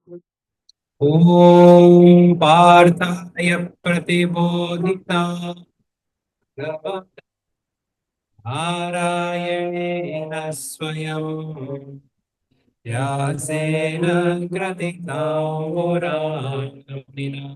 ॐ पार्थाय प्रतिबोधिता नारायणेन स्वयं व्यासेन ग्रथितां पुराणमिना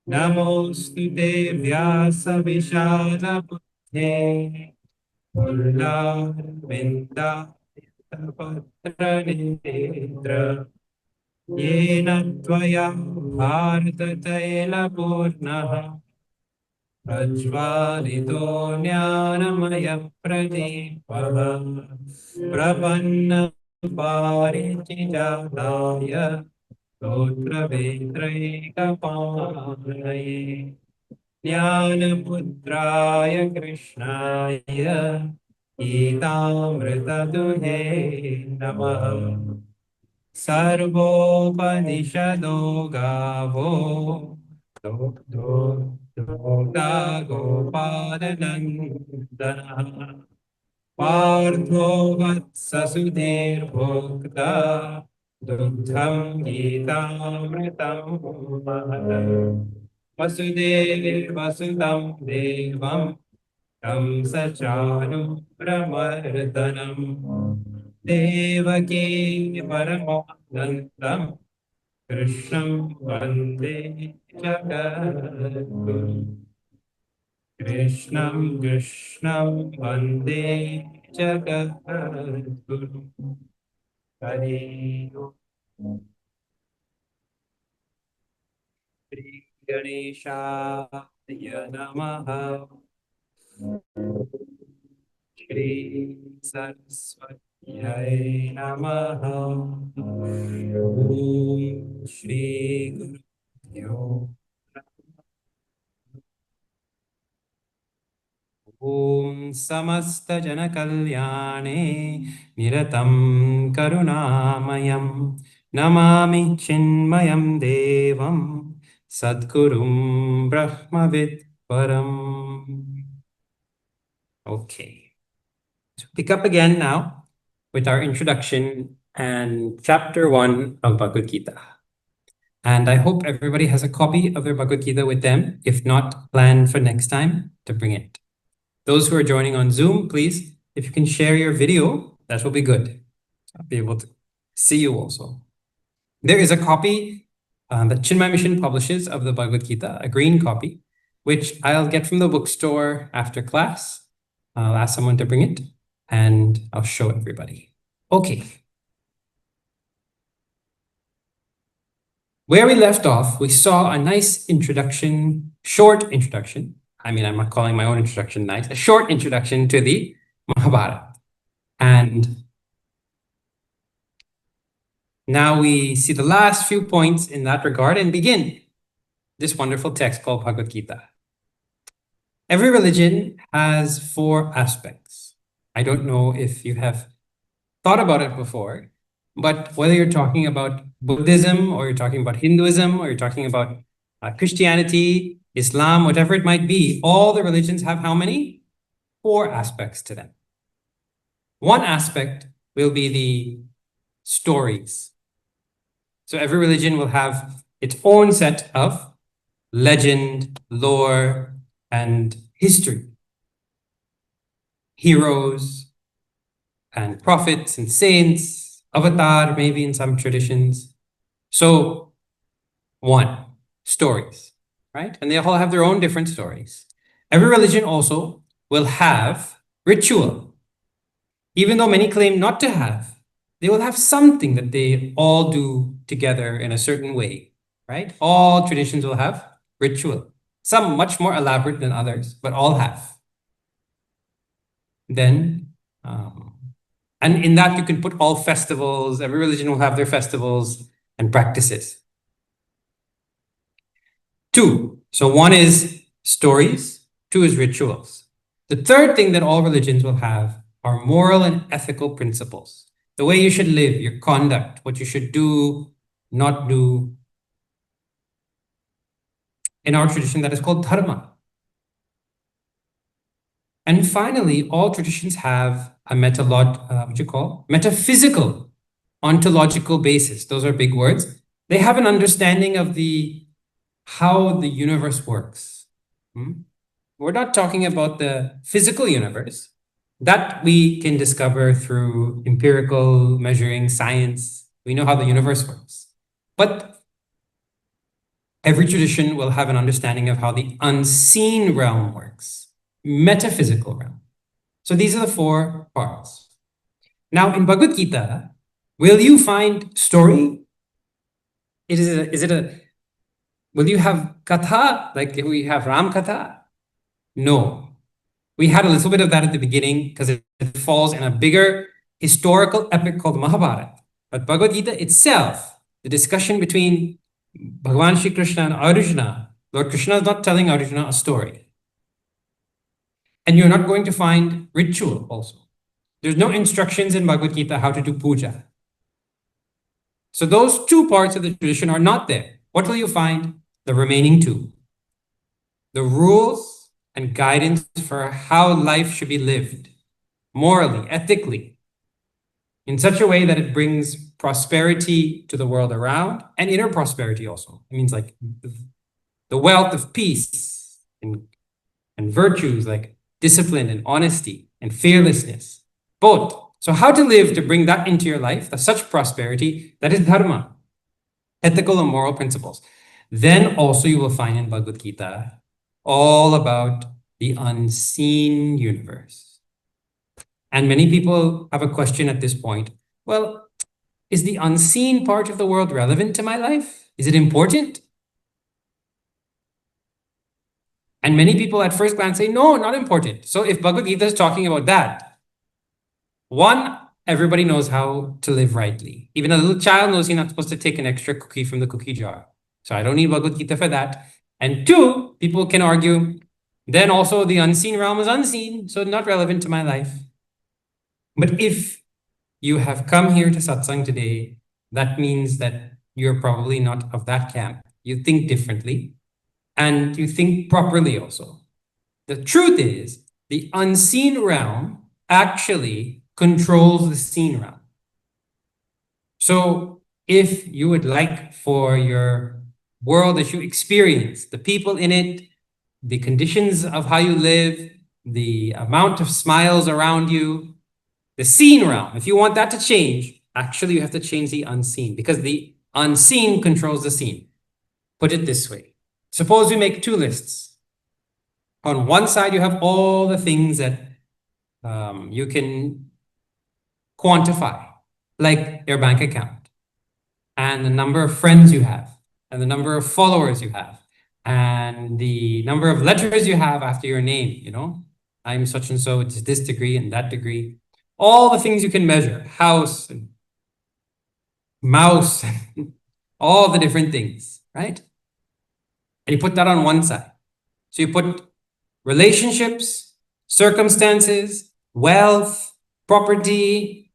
नमोऽस्तु ते व्यासविशालबुद्धे मुल्लार्विन्दायतपत्रनेत्र येन त्वया भारततैलपूर्णः प्रज्वालितो ज्ञानमयप्रदीपः प्रपन्नः पारिजाताय स्तोत्रवेत्रैकपाणये ज्ञानपुत्राय कृष्णाय गीतामृतदुहे नमः। सर्वोपनिषदो गावो दोग्धो दोग्धा गोपालनन्दनः पार्थो वत्ससुधीर्भोक्ता दुग्धं गीतामृतं महत् वसुदेवसुतं देवं तं सचानुप्रमर्दनम् देवकी परमानन्दं कृष्णं वन्दे जगद्गुरुम् कृष्णं वन्दे जगद्गुरुम् हरे श्रीगणेशाय नमः। श्री सरस्वत्यै नमः। ॐ श्री गुरुभ्यो ॐ समस्तजनकल्याणे निरतं करुणामयं नमामि चिन्मयं देवं सद्गुरुं ब्रह्मविद्वरम्. Okay, so pick up again now with our introduction and chapter 1 of Bhagavad Gita. And I hope everybody has a copy of their Bhagavad Gita with them. If not, plan for next time to bring it. Those who are joining on Zoom, please, if you can share your video, that will be good. I'll be able to see you also. There is a copy that Chinmay Mission publishes of the Bhagavad Gita, a green copy, which I'll get from the bookstore after class. I'll ask someone to bring it and I'll show everybody. Okay. Where we left off, we saw a nice introduction, short introduction. I mean, I'm not calling my own introduction nice, a short introduction to the Mahabharata. And now we see the last few points in that regard and begin this wonderful text called Bhagavad Gita. Every religion has 4 aspects. I don't know if you have thought about it before, but whether you're talking about Buddhism or you're talking about Hinduism or you're talking about Christianity, Islam, whatever it might be, all the religions have how many? 4 aspects to them. One aspect will be the stories. So every religion will have its own set of legend, lore, and history. Heroes and prophets and saints, avatar maybe in some traditions. So 1, stories, right? And they all have their own different stories. Every religion also will have ritual. Even though many claim not to have, they will have something that they all do together in a certain way, right? All traditions will have ritual. Some much more elaborate than others, but all have. Then, and in that you can put all festivals. Every religion will have their festivals and practices. 2, so 1 is stories, two is rituals. The third thing that all religions will have are moral and ethical principles. The way you should live, your conduct, what you should do, not do. In our tradition, that is called dharma. And finally, all traditions have a metaphysical, ontological basis. Those are big words. They have an understanding of how the universe works. We're not talking about the physical universe. That we can discover through empirical measuring, science. We know how the universe works. But every tradition will have an understanding of how the unseen realm works, metaphysical realm. So these are the four parts. Now, in Bhagavad Gita, will you find story? Will you have katha, like we have Ram Katha? No. We had a little bit of that at the beginning because it falls in a bigger historical epic called Mahabharata. But Bhagavad Gita itself, the discussion between Bhagavan Shri Krishna and Arjuna, Lord Krishna is not telling Arjuna a story. And you're not going to find ritual also. There's no instructions in Bhagavad Gita how to do puja. So those two parts of the tradition are not there. What will you find? The remaining two. The rules and guidance for how life should be lived, morally, ethically, in such a way that it brings prosperity to the world around and inner prosperity also. It means like the wealth of peace and virtues like discipline and honesty and fearlessness, both. So how to live to bring that into your life, such prosperity, that is dharma, ethical and moral principles. Then also you will find in Bhagavad Gita all about the unseen universe. And many people have a question at this point. Well, is the unseen part of the world relevant to my life? Is it important? And many people at first glance say, no, not important. So if Bhagavad Gita is talking about that, one, everybody knows how to live rightly. Even a little child knows you're not supposed to take an extra cookie from the cookie jar. So I don't need Bhagavad Gita for that. And two, people can argue, then also the unseen realm is unseen, so not relevant to my life. But if you have come here to satsang today, that means that you're probably not of that camp. You think differently and you think properly also. The truth is, the unseen realm actually controls the seen realm. So if you would like for your world that you experience, the people in it, the conditions of how you live, the amount of smiles around you, the seen realm, if you want that to change, actually you have to change the unseen because the unseen controls the seen. Put it this way. Suppose we make two lists. On one side, you have all the things that you can quantify, like your bank account and the number of friends you have and the number of followers you have and the number of letters you have after your name, I'm such and so, it's this degree and that degree. All the things you can measure, house and mouse, all the different things, right? And you put that on one side. So you put relationships, circumstances, wealth, property,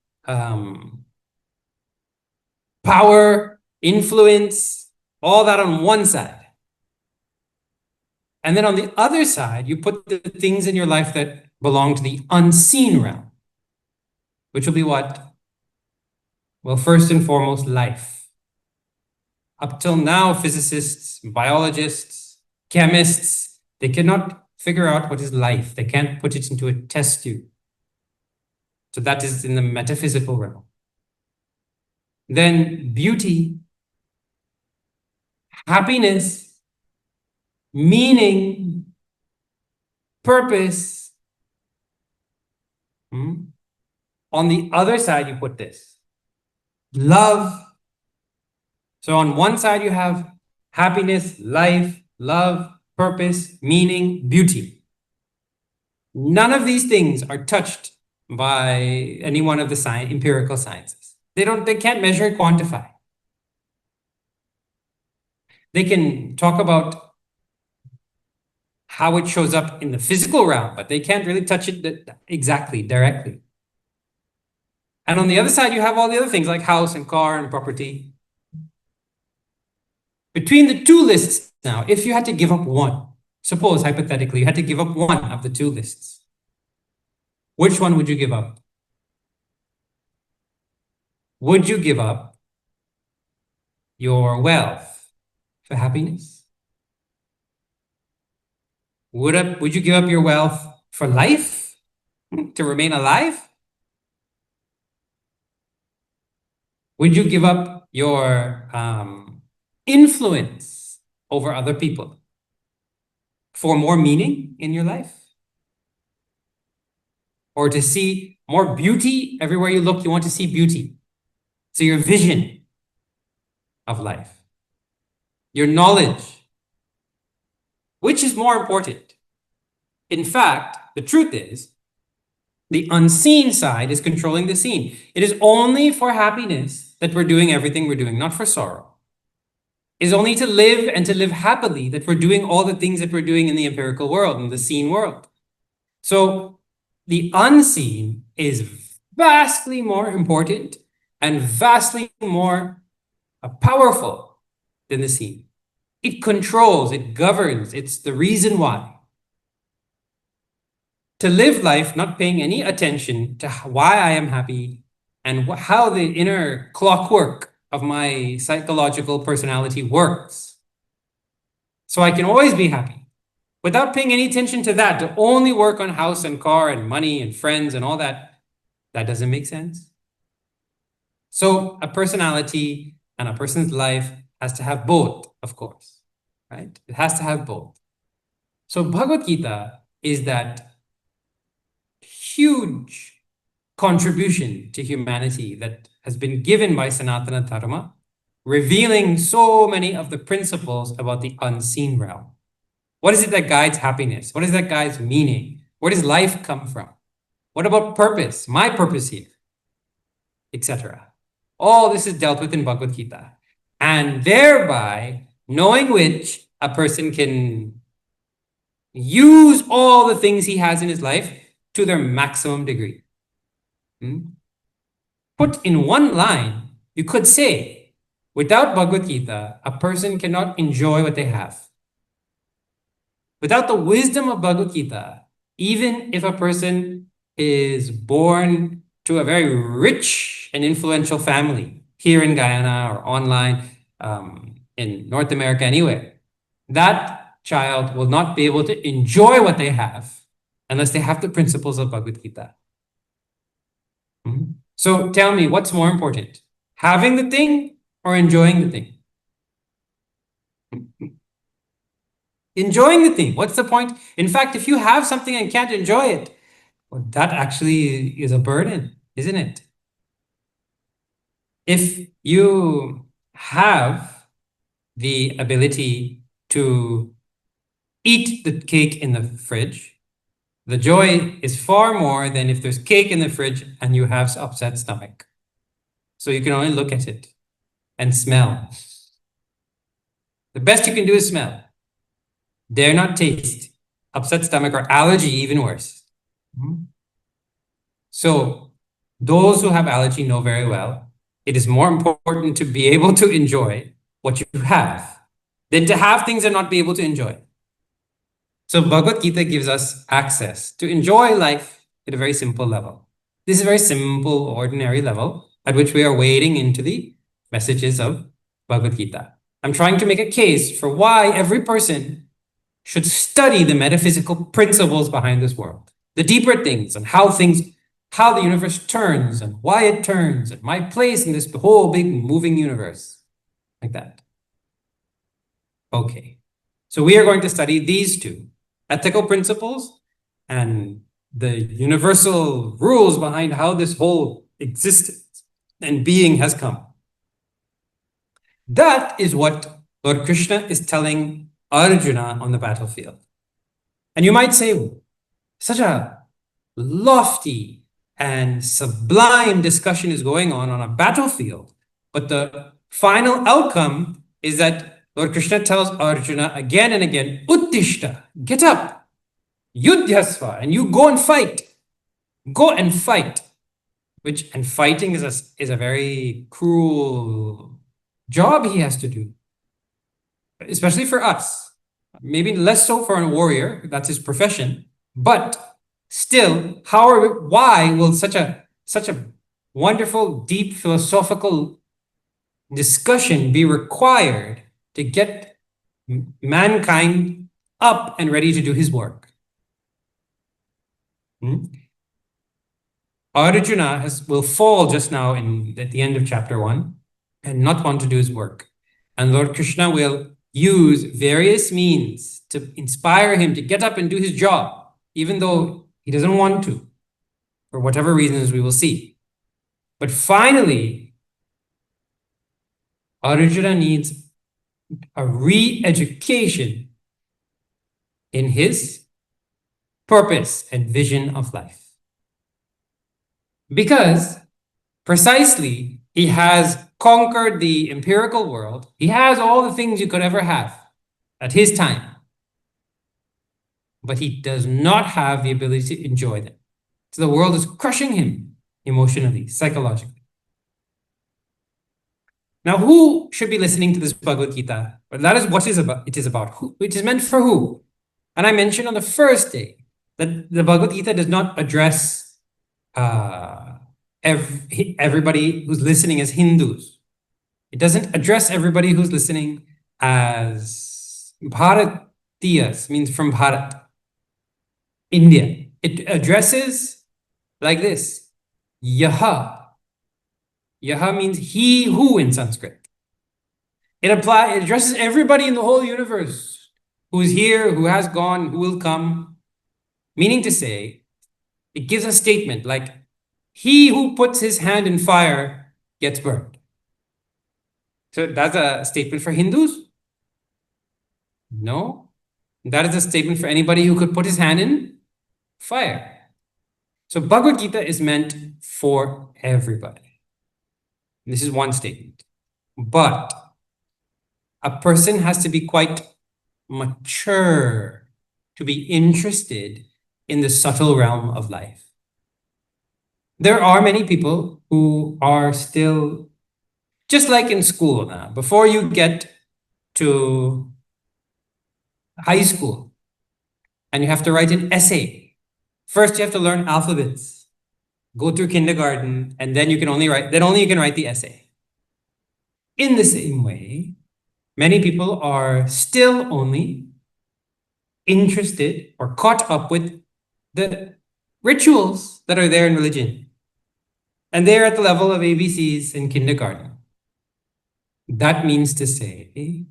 power, influence, all that on one side. And then on the other side, you put the things in your life that belong to the unseen realm, which will be what? Well, first and foremost, life. Up till now, physicists, biologists, chemists, they cannot figure out what is life. They can't put it into a test tube. So that is in the metaphysical realm. Then beauty, happiness, meaning, purpose. On the other side, you put this. Love. So on one side, you have happiness, life, love, purpose, meaning, beauty. None of these things are touched by any one of the empirical sciences. They can't measure, quantify. They can talk about how it shows up in the physical realm, but they can't really touch it exactly, directly. And on the other side, you have all the other things like house and car and property. Between the two lists now, if you had to give up one, suppose hypothetically you had to give up one of the two lists, which one would you give up? Would you give up your wealth for happiness? Would you give up your wealth for life? To remain alive? Would you give up your influence over other people for more meaning in your life? Or to see more beauty everywhere you look, you want to see beauty. So your vision of life, your knowledge, which is more important? In fact, the truth is, the unseen side is controlling the seen. It is only for happiness that we're doing everything we're doing, not for sorrow. It is only to live and to live happily that we're doing all the things that we're doing in the empirical world, in the seen world. So the unseen is vastly more important and vastly more powerful than the seen. It controls, it governs, it's the reason why. To live life not paying any attention to why I am happy and how the inner clockwork of my psychological personality works. So I can always be happy without paying any attention to that, to only work on house and car and money and friends and all that. That doesn't make sense. So a personality and a person's life has to have both, of course, right? It has to have both. So Bhagavad Gita is that huge contribution to humanity that has been given by Sanatana Dharma, revealing so many of the principles about the unseen realm. What is it that guides happiness? What is that guides meaning? Where does life come from? What about purpose? My purpose here, etc. All this is dealt with in Bhagavad Gita. And thereby, knowing which, a person can use all the things he has in his life to their maximum degree. Put in one line, you could say, without Bhagavad Gita, a person cannot enjoy what they have. Without the wisdom of Bhagavad Gita, even if a person is born to a very rich and influential family here in Guyana or online, in North America, anywhere, that child will not be able to enjoy what they have unless they have the principles of Bhagavad Gita. So tell me, what's more important? Having the thing or enjoying the thing? Enjoying the thing. What's the point? In fact, if you have something and can't enjoy it, well, that actually is a burden, isn't it? If you have the ability to eat the cake in the fridge, the joy is far more than if there's cake in the fridge and you have upset stomach. So you can only look at it and smell. The best you can do is smell. Dare not taste. Upset stomach or allergy, even worse. So those who have allergy know very well, it is more important to be able to enjoy what you have than to have things and not be able to enjoy. So Bhagavad Gita gives us access to enjoy life at a very simple level. This is a very simple, ordinary level at which we are wading into the messages of Bhagavad Gita. I'm trying to make a case for why every person should study the metaphysical principles behind this world, the deeper things and how the universe turns and why it turns and my place in this whole big moving universe, like that. Okay, so we are going to study these two, ethical principles and the universal rules behind how this whole existence and being has come. That is what Lord Krishna is telling Arjuna on the battlefield. And you might say, such a lofty and sublime discussion is going on a battlefield, but the final outcome is that Lord Krishna tells Arjuna again and again, Uttishta, get up, Yudhyasva, and you go and fight. Go and fight. And fighting is a very cruel job he has to do, especially for us. Maybe less so for a warrior, that's his profession, but still, why will such a wonderful, deep philosophical discussion be required to get mankind up and ready to do his work? Arjuna will fall just now at the end of chapter 1 and not want to do his work. And Lord Krishna will use various means to inspire him to get up and do his job, even though he doesn't want to, for whatever reasons we will see. But finally, Arjuna needs a re-education in his purpose and vision of life. Because precisely he has conquered the empirical world. He has all the things you could ever have at his time. But he does not have the ability to enjoy them. So the world is crushing him emotionally, psychologically. Now, who should be listening to this Bhagavad Gita? Well, that is what it is about. It is meant for who? And I mentioned on the first day that the Bhagavad Gita does not address everybody who's listening as Hindus. It doesn't address everybody who's listening as Bharatiyas, means from Bharat, India. It addresses like this: Yaha. Yaha means he who in Sanskrit. It addresses everybody in the whole universe who's here, who has gone, who will come. Meaning to say, it gives a statement like, he who puts his hand in fire gets burned. So that's a statement for Hindus? No. That is a statement for anybody who could put his hand in fire. So Bhagavad Gita is meant for everybody. This is one statement. But a person has to be quite mature to be interested in the subtle realm of life. There are many people who are still, just like in school now, before you get to high school and you have to write an essay. First, you have to learn alphabets, go through kindergarten, and then you can only write the essay. In the same way, many people are still only interested or caught up with the rituals that are there in religion. And they're at the level of ABCs in kindergarten. That means to say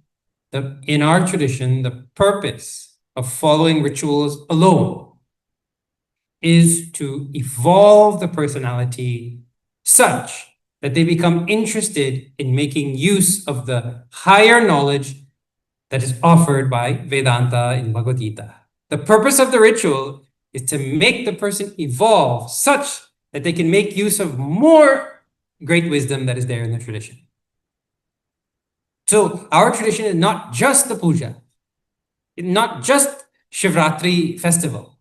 that in our tradition, the purpose of following rituals alone is to evolve the personality such that they become interested in making use of the higher knowledge that is offered by Vedanta in Bhagavad Gita. The purpose of the ritual is to make the person evolve such that they can make use of more great wisdom that is there in the tradition. So our tradition is not just the puja, not just Shivratri festival.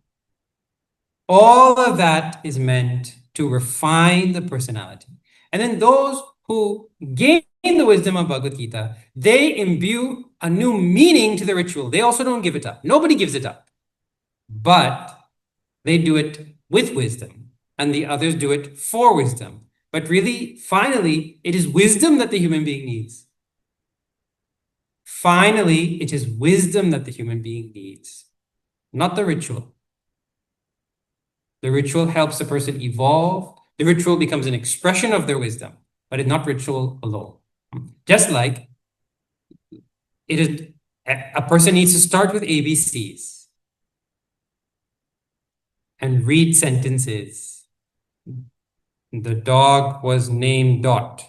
All of that is meant to refine the personality. And then those who gain the wisdom of Bhagavad Gita, they imbue a new meaning to the ritual. They also don't give it up. Nobody gives it up. But they do it with wisdom, and the others do it for wisdom. But really, finally, it is wisdom that the human being needs. Finally, it is wisdom that the human being needs, not the ritual. The ritual helps the person evolve. The ritual becomes an expression of their wisdom, but it's not ritual alone. Just like it is, a person needs to start with ABCs and read sentences. The dog was named Dot.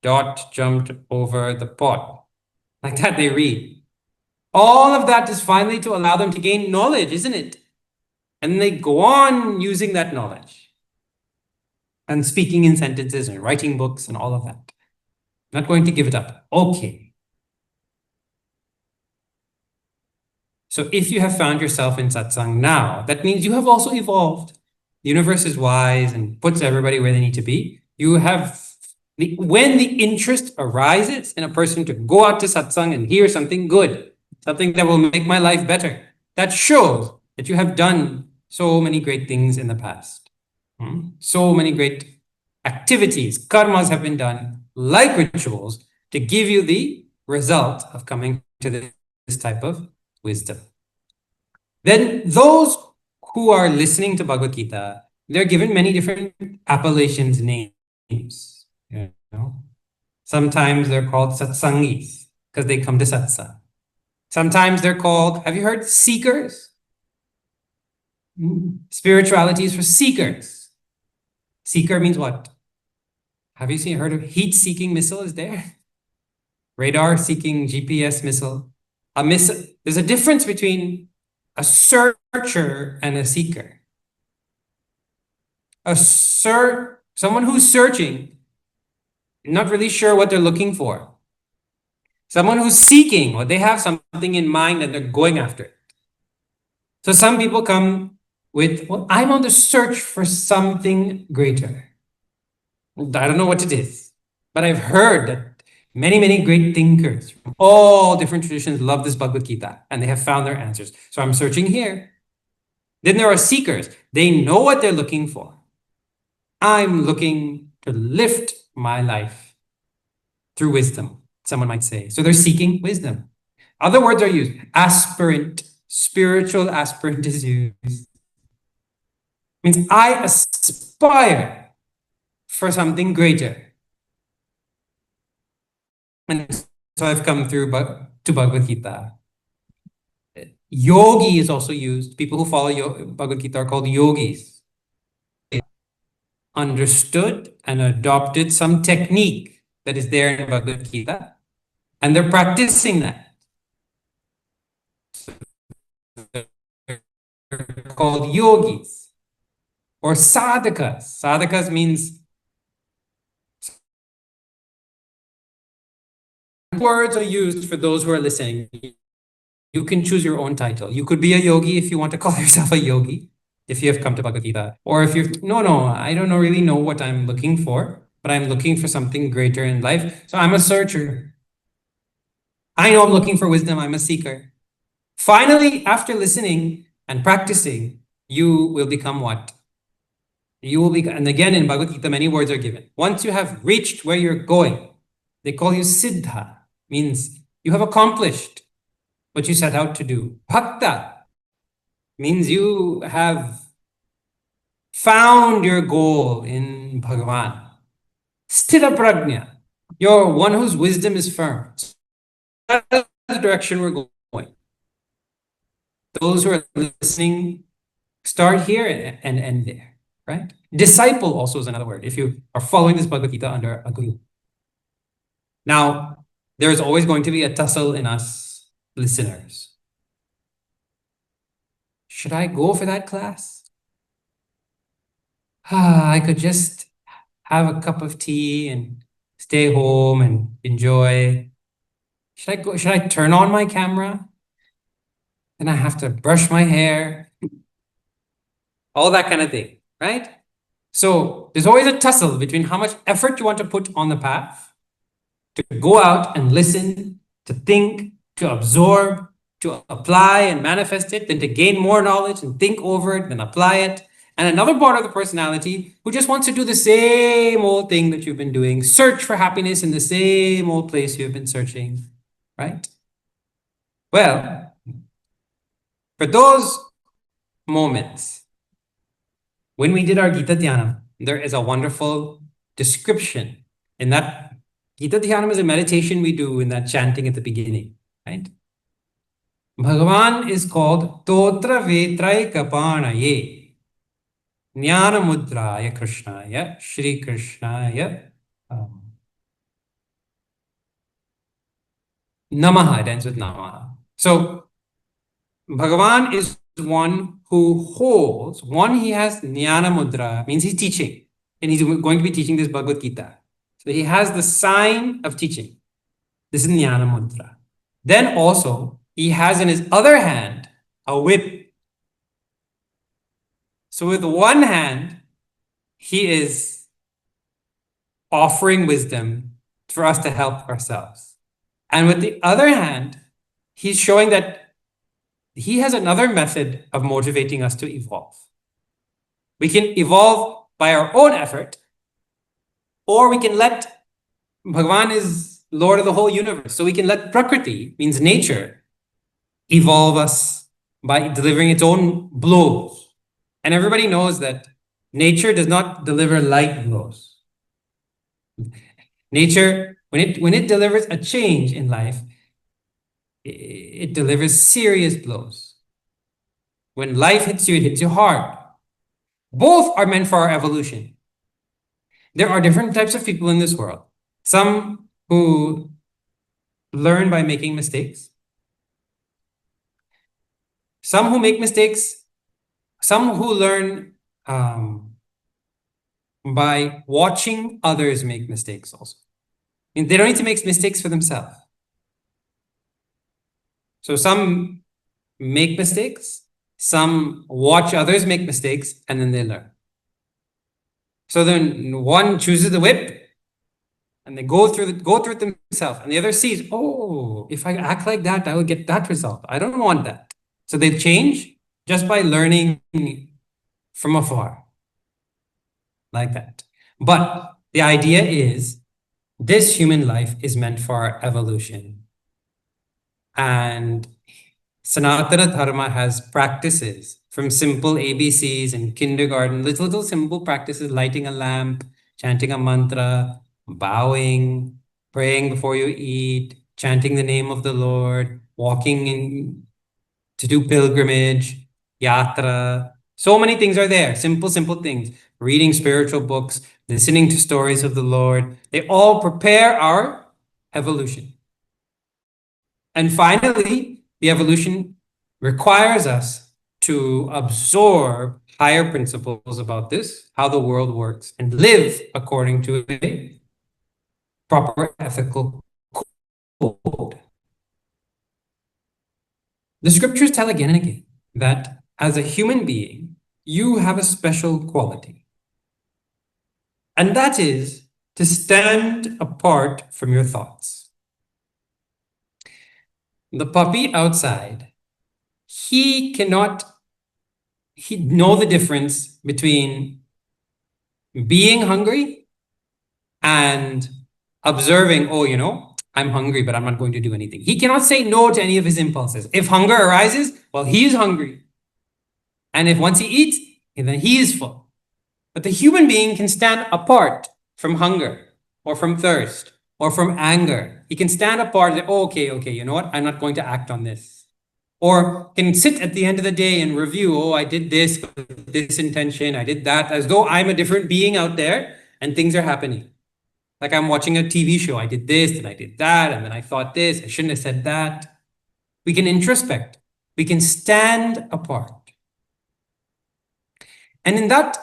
Dot jumped over the pot. Like that they read. All of that is finally to allow them to gain knowledge, isn't it? And they go on using that knowledge and speaking in sentences and writing books and all of that. Not going to give it up. Okay. So if you have found yourself in satsang now, that means you have also evolved. The universe is wise and puts everybody where they need to be. You have when the interest arises in a person to go out to satsang and hear something good, something that will make my life better, that shows that you have done so many great things in the past. So many great activities, karmas have been done, like rituals, to give you the result of coming to this type of wisdom. Then those who are listening to Bhagavad Gita, they're given many different appellations, names. You know? Sometimes they're called satsangis because they come to satsang. Sometimes they're called, have you heard, seekers? Spirituality is for seekers. Seeker means what? Have you heard of heat-seeking missile is there? Radar-seeking GPS missile. There's a difference between a searcher and a seeker. Someone who's searching, not really sure what they're looking for. Someone who's seeking, or they have something in mind and they're going after it. So some people come with, well, I'm on the search for something greater. I don't know what it is, but I've heard that many, many great thinkers from all different traditions love this Bhagavad Gita and they have found their answers. So I'm searching here. Then there are seekers. They know what they're looking for. I'm looking to lift my life through wisdom, someone might say. So they're seeking wisdom. Other words are used. Aspirant, spiritual aspirant is used. Means I aspire for something greater. And so I've come through to Bhagavad Gita. Yogi is also used. People who follow Bhagavad Gita are called yogis. They understood and adopted some technique that is there in Bhagavad Gita, and they're practicing that. They're called yogis or sadhakas. Sadhakas means words are used for those who are listening. You can choose your own title. You could be a yogi if you want to call yourself a yogi, if you have come to Bhagavad Gita. Or if you're, no, I don't really know what I'm looking for, but I'm looking for something greater in life. So I'm a searcher. I know I'm looking for wisdom. I'm a seeker. Finally, after listening and practicing, you will become what? You will become, and again in Bhagavad Gita, many words are given. Once you have reached where you're going, they call you siddha, means you have accomplished what you set out to do. Bhakta means you have found your goal in Bhagavan. Sthira prajna, you're one whose wisdom is firm. That's the direction we're going. Those who are listening, start here and end there, right? Disciple also is another word, if you are following this Bhagavad Gita under a guru. Now, there's always going to be a tussle in us listeners. Should I go for that class? I could just have a cup of tea and stay home and enjoy. Should I go? Should I turn on my camera? Then I have to brush my hair. All that kind of thing, right? So there's always a tussle between how much effort you want to put on the path to go out and listen, to think, to absorb, to apply and manifest it, then to gain more knowledge and think over it, then apply it. And another part of the personality who just wants to do the same old thing that you've been doing, search for happiness in the same old place you've been searching, right? Well, for those moments, when we did our Gita Dhyanam, there is a wonderful description in that. Gita Dhyanam is a meditation we do in that chanting at the beginning, right? Bhagavan is called Totra Vetrai Kapanaye Jnana Mudraya Krishnaya Shri Krishnaya Namaha. It ends with Namaha. So Bhagavan is one who holds, he has Jnana Mudra, means he's teaching, and he's going to be teaching this Bhagavad Gita. So he has the sign of teaching. This is Jnana Mudra. Then also, he has in his other hand a whip. So with one hand, he is offering wisdom for us to help ourselves. And with the other hand, he's showing that he has another method of motivating us to evolve. We can evolve by our own effort, or we can let Bhagavan is Lord of the whole universe. So we can let Prakriti, means nature, evolve us by delivering its own blows. And everybody knows that nature does not deliver light blows. Nature, when it delivers a change in life, it delivers serious blows. When life hits you, it hits you hard. Both are meant for our evolution. There are different types of people in this world. Some who learn by making mistakes. Some who make mistakes. Some who learn by watching others make mistakes also. And they don't need to make mistakes for themselves. So some make mistakes, some watch others make mistakes, and then they learn. So then one chooses the whip, and they go through it themselves, and the other sees, oh, if I act like that, I will get that result. I don't want that. So they change just by learning from afar, like that. But the idea is, this human life is meant for our evolution. And Sanatana Dharma has practices from simple ABCs in kindergarten, little simple practices, lighting a lamp, chanting a mantra, bowing, praying before you eat, chanting the name of the Lord, walking in to do pilgrimage, yatra. So many things are there, simple things. Reading spiritual books, listening to stories of the Lord. They all prepare our evolution. And finally, the evolution requires us to absorb higher principles about this, how the world works, and live according to a proper ethical code. The scriptures tell again and again that as a human being, you have a special quality. And that is to stand apart from your thoughts. The puppy outside, he cannot know the difference between being hungry and observing, oh, you know, I'm hungry, but I'm not going to do anything. He cannot say no to any of his impulses. If hunger arises, well, he is hungry. And if once he eats, then he is full. But the human being can stand apart from hunger or from thirst or from anger. He can stand apart and say, oh, okay, you know what? I'm not going to act on this. Or can sit at the end of the day and review, oh, I did this with this intention, I did that, as though I'm a different being out there and things are happening. Like I'm watching a TV show, I did this and I did that, and then I thought this, I shouldn't have said that. We can introspect. We can stand apart. And in that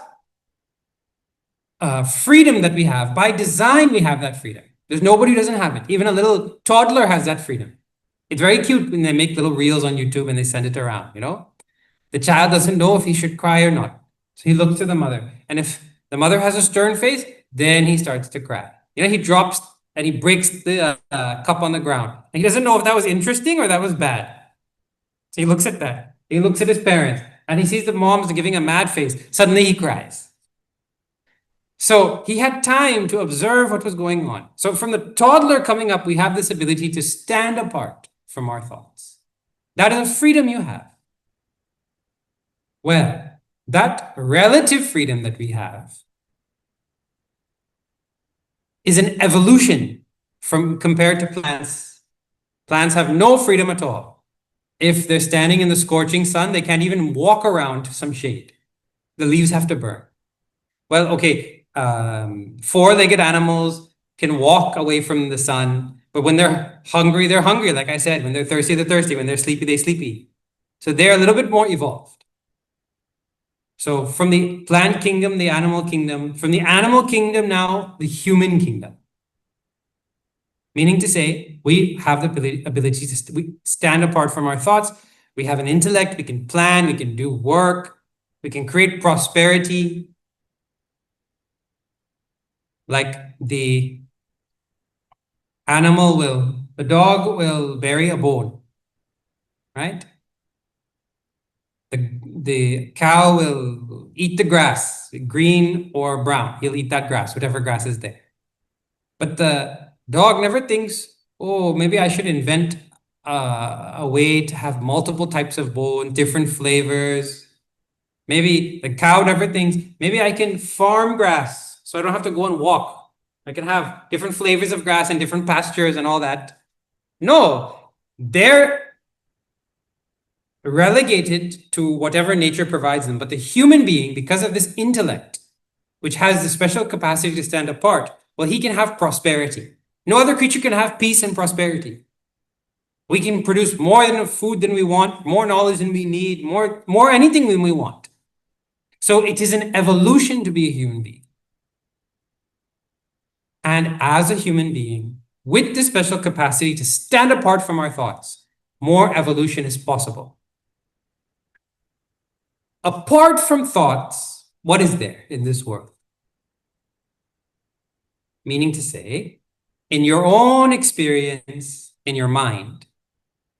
freedom that we have, by design, we have that freedom. There's nobody who doesn't have it. Even a little toddler has that freedom. It's very cute when they make little reels on YouTube and they send it around, you know? The child doesn't know if he should cry or not. So he looks to the mother. And if the mother has a stern face, then he starts to cry. You know, he drops and he breaks the cup on the ground. And he doesn't know if that was interesting or that was bad. So he looks at that. He looks at his parents and he sees the mom's giving a mad face. Suddenly he cries. So he had time to observe what was going on. So from the toddler coming up, we have this ability to stand apart from our thoughts. That is a freedom you have. Well, that relative freedom that we have is an evolution from compared to plants. Plants have no freedom at all. If they're standing in the scorching sun, they can't even walk around to some shade. The leaves have to burn. Well, okay, four-legged animals can walk away from the sun, but when they're hungry, like I said. When they're thirsty, they're thirsty. When they're sleepy, they're sleepy. So they're a little bit more evolved. So from the plant kingdom, the animal kingdom, from the animal kingdom now, the human kingdom. Meaning to say, we have the ability to stand apart from our thoughts. We have an intellect, we can plan, we can do work, we can create prosperity. Like the dog will bury a bone, right? The cow will eat the grass, green or brown. He'll eat that grass, whatever grass is there. But the dog never thinks, oh, maybe I should invent a way to have multiple types of bone, different flavors. Maybe the cow never thinks, maybe I can farm grass so I don't have to go and walk. I can have different flavors of grass and different pastures and all that. No, they're relegated to whatever nature provides them. But the human being, because of this intellect, which has the special capacity to stand apart, well, he can have prosperity. No other creature can have peace and prosperity. We can produce more than food than we want, more knowledge than we need, more anything than we want. So it is an evolution to be a human being. And as a human being, with the special capacity to stand apart from our thoughts, more evolution is possible. Apart from thoughts, what is there in this world? Meaning to say, in your own experience, in your mind,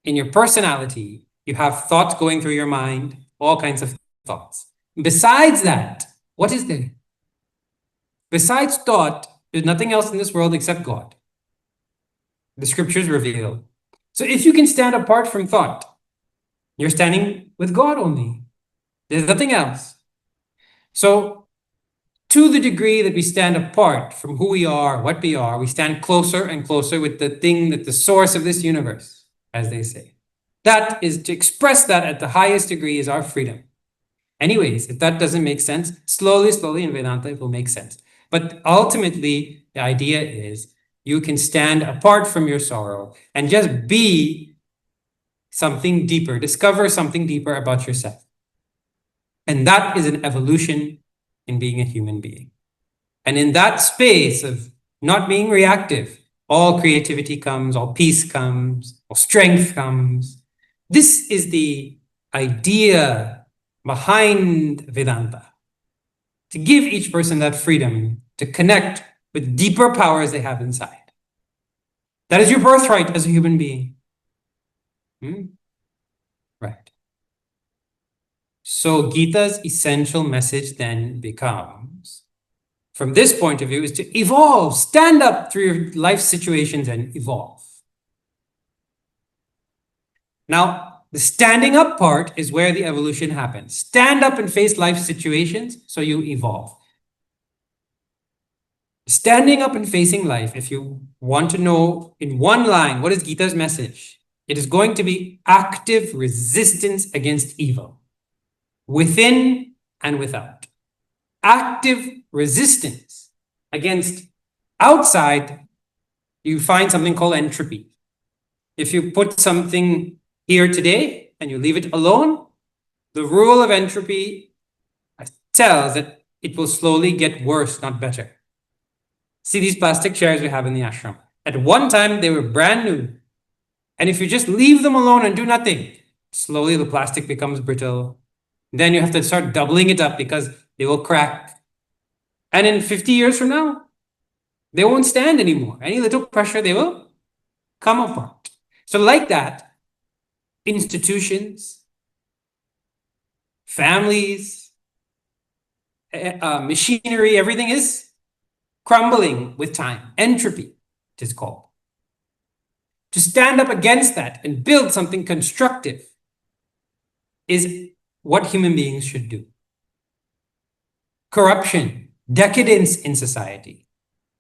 in your personality, you have thoughts going through your mind, all kinds of thoughts. Besides that, what is there? Besides thought, there's nothing else in this world except God. The scriptures reveal. So if you can stand apart from thought, you're standing with God only. There's nothing else. So to the degree that we stand apart from who we are, what we are, we stand closer and closer with the thing that the source of this universe, as they say. That is, to express that at the highest degree, is our freedom. Anyways, if that doesn't make sense, slowly in Vedanta, it will make sense. But ultimately, the idea is you can stand apart from your sorrow and just be something deeper, discover something deeper about yourself. And that is an evolution in being a human being. And in that space of not being reactive, all creativity comes, all peace comes, all strength comes. This is the idea behind Vedanta, to give each person that freedom to connect with deeper powers they have inside. That is your birthright as a human being. Right. So Gita's essential message then becomes, from this point of view, is to evolve, stand up through your life situations and evolve. Now, the standing up part is where the evolution happens. Stand up and face life situations so you evolve. Standing up and facing life, if you want to know in one line, what is Gita's message? It is going to be active resistance against evil, within and without. Active resistance against outside, you find something called entropy. If you put something here today and you leave it alone, the rule of entropy tells that it will slowly get worse, not better. See these plastic chairs we have in the ashram. At one time, they were brand new. And if you just leave them alone and do nothing, slowly the plastic becomes brittle. Then you have to start doubling it up because they will crack. And in 50 years from now, they won't stand anymore. Any little pressure, they will come apart. So like that, institutions, families, machinery, everything is crumbling with time. Entropy, it is called. To stand up against that and build something constructive is what human beings should do. Corruption, decadence in society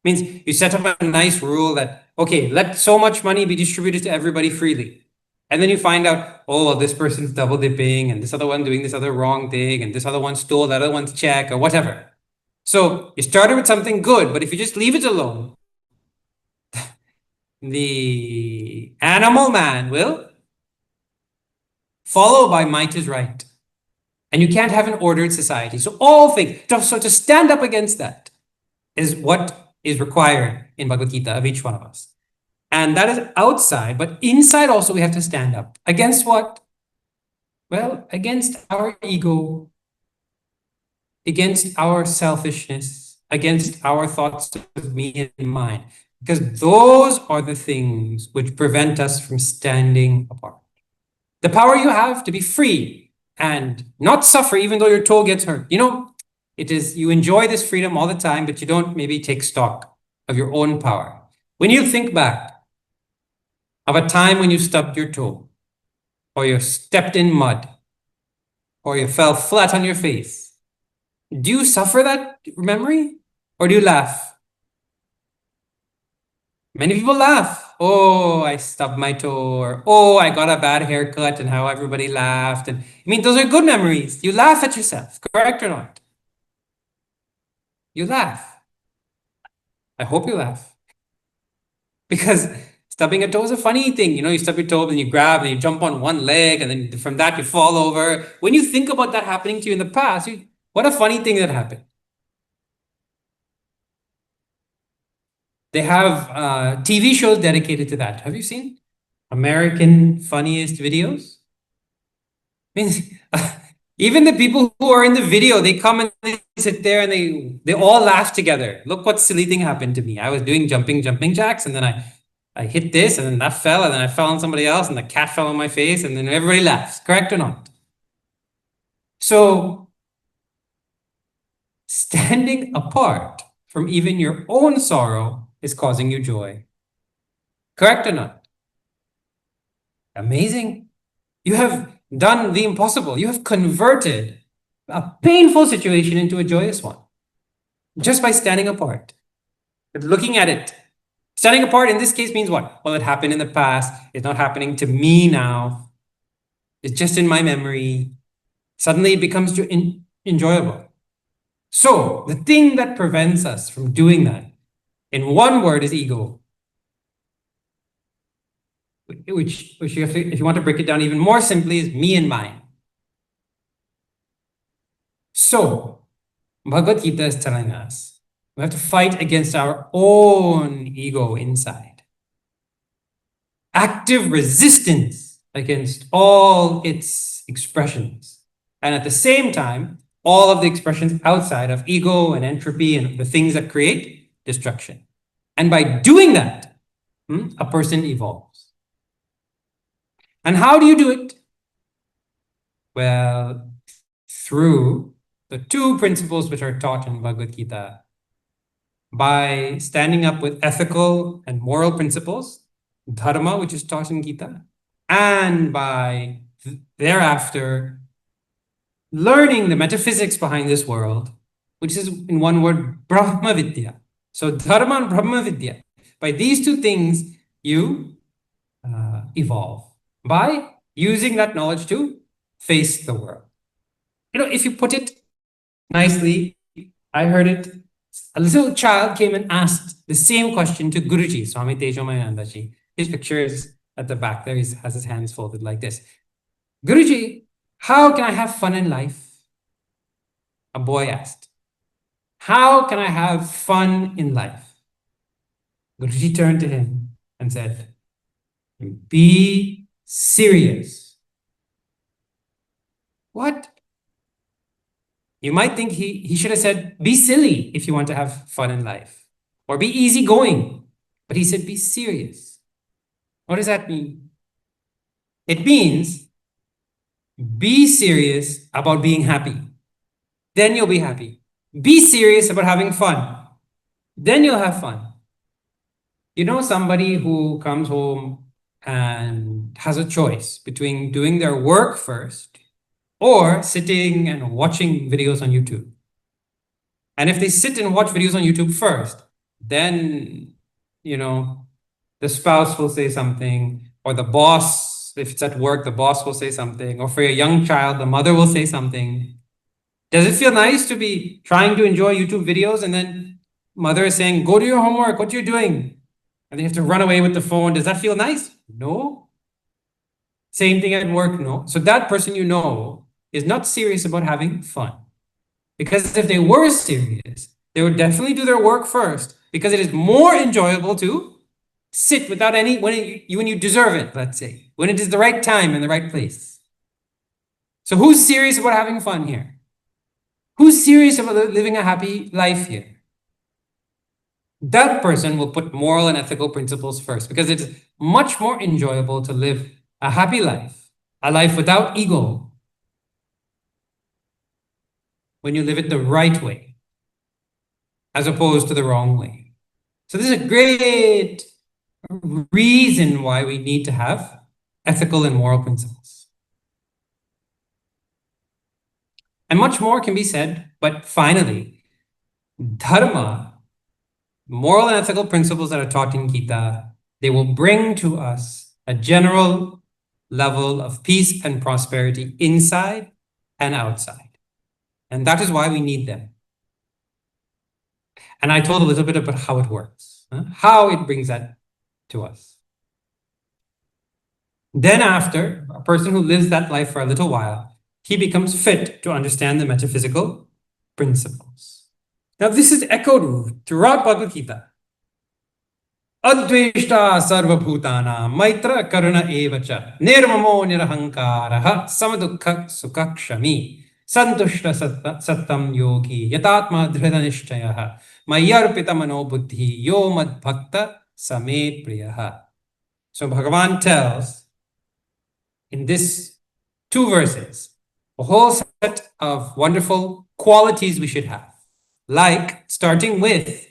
means you set up a nice rule that, okay, let so much money be distributed to everybody freely. And then you find out, oh, well, this person's double dipping and this other one doing this other wrong thing and this other one stole that other one's check or whatever. So you started with something good, but if you just leave it alone, the animal man will follow by might is right. And you can't have an ordered society. So all things, so to stand up against that is what is required in Bhagavad Gita of each one of us. And that is outside, but inside also we have to stand up. Against what? Well, against our ego, against our selfishness, against our thoughts of me and mine, because those are the things which prevent us from standing apart. The power you have to be free and not suffer even though your toe gets hurt. It is, you enjoy this freedom all the time, but you don't maybe take stock of your own power. When you think back of a time when you stubbed your toe, or you stepped in mud, or you fell flat on your face, do you suffer that memory or do you laugh? Many people laugh. Oh, I stubbed my toe, or oh, I got a bad haircut, and how everybody laughed. And I mean, those are good memories. You laugh at yourself, correct or not? You laugh. I hope you laugh. Because stubbing a toe is a funny thing. You stub your toe and you grab and you jump on one leg, and then from that you fall over. When you think about that happening to you in the past, what a funny thing that happened. They have TV shows dedicated to that. Have you seen American Funniest Videos? I mean, even the people who are in the video, they come and they sit there and they all laugh together. Look what silly thing happened to me. I was doing jumping jacks, and then I hit this, and then that fell, and then I fell on somebody else, and the cat fell on my face, and then everybody laughs. Correct or not? So standing apart from even your own sorrow is causing you joy. Correct or not? Amazing. You have done the impossible. You have converted a painful situation into a joyous one just by standing apart, looking at it. Standing apart in this case means what? Well, it happened in the past. It's not happening to me now. It's just in my memory. Suddenly it becomes enjoyable. So the thing that prevents us from doing that, in one word, is ego. Which you have to, if you want to break it down even more simply, is me and mine. So Bhagavad Gita is telling us we have to fight against our own ego inside. Active resistance against all its expressions. And at the same time, all of the expressions outside of ego and entropy and the things that create destruction. And by doing that, a person evolves. And how do you do it? Well, through the two principles which are taught in Bhagavad Gita, by standing up with ethical and moral principles, dharma, which is taught in Gita, and by thereafter learning the metaphysics behind this world, which is in one word, Brahma Vidya. So dharma and Brahma Vidya. By these two things, you evolve by using that knowledge to face the world. If you put it nicely, I heard it. A little child came and asked the same question to Guruji, Swami Tejomayananda Ji. His picture is at the back there. He has his hands folded like this. Guruji, how can I have fun in life? A boy asked. How can I have fun in life? Guruji turned to him and said, be serious. What? You might think he should have said, be silly if you want to have fun in life, or be easygoing. But he said, be serious. What does that mean? It means be serious about being happy. Then you'll be happy. Be serious about having fun. Then you'll have fun. Somebody who comes home and has a choice between doing their work first or sitting and watching videos on YouTube. And if they sit and watch videos on YouTube first, then, the spouse will say something, or the boss, if it's at work, the boss will say something, or for a young child, the mother will say something. Does it feel nice to be trying to enjoy YouTube videos and then mother is saying, go do your homework, what you're doing? And then you have to run away with the phone. Does that feel nice? No. Same thing at work, no. So that person is not serious about having fun. Because if they were serious, they would definitely do their work first, because it is more enjoyable to sit without any, when you deserve it, let's say, when it is the right time and the right place. So who's serious about having fun here? Who's serious about living a happy life here? That person will put moral and ethical principles first because it's much more enjoyable to live a happy life, a life without ego, when you live it the right way, as opposed to the wrong way. So this is a great reason why we need to have ethical and moral principles. And much more can be said, but finally, dharma, moral and ethical principles that are taught in Gita, they will bring to us a general level of peace and prosperity inside and outside. And that is why we need them. And I told a little bit about how it works, how it brings that to us. Then after, a person who lives that life for a little while, he becomes fit to understand the metaphysical principles. Now, this is echoed throughout Bhagavad Gita. Adveshta sarva bhutana maitra karuna evacha nirmamo nirahankaraha samadukha sukakshami santushta sattam yogi yatatma dhridanishchayaha mayarpita mano buddhi yo mad bhakta same priyaha. So Bhagavan tells in this 2 verses a whole set of wonderful qualities we should have, like starting with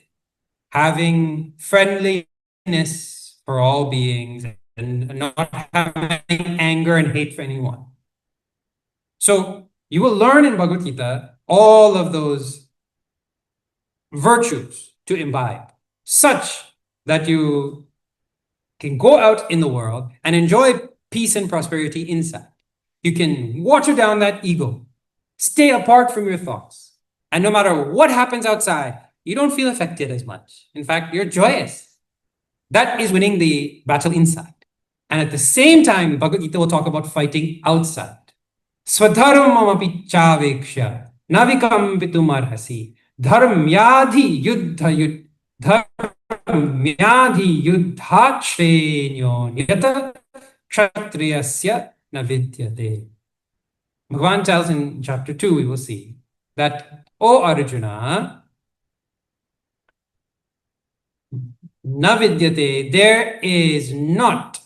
having friendliness for all beings and not having anger and hate for anyone. So you will learn in Bhagavad Gita all of those virtues to imbibe, such that you can go out in the world and enjoy peace and prosperity inside. You can water down that ego, stay apart from your thoughts, and no matter what happens outside, you don't feel affected as much. In fact, you're joyous. That is winning the battle inside. And at the same time, Bhagavad Gita will talk about fighting outside. Swadharmamapi chaveksha navikampitum arhasi dharmyadhi yuddha dharmyadhi yuddhachrenyo niyata kshatriyasya navidyate. Bhagavan tells in chapter 2, we will see that, O Arjuna, navidyate, there is not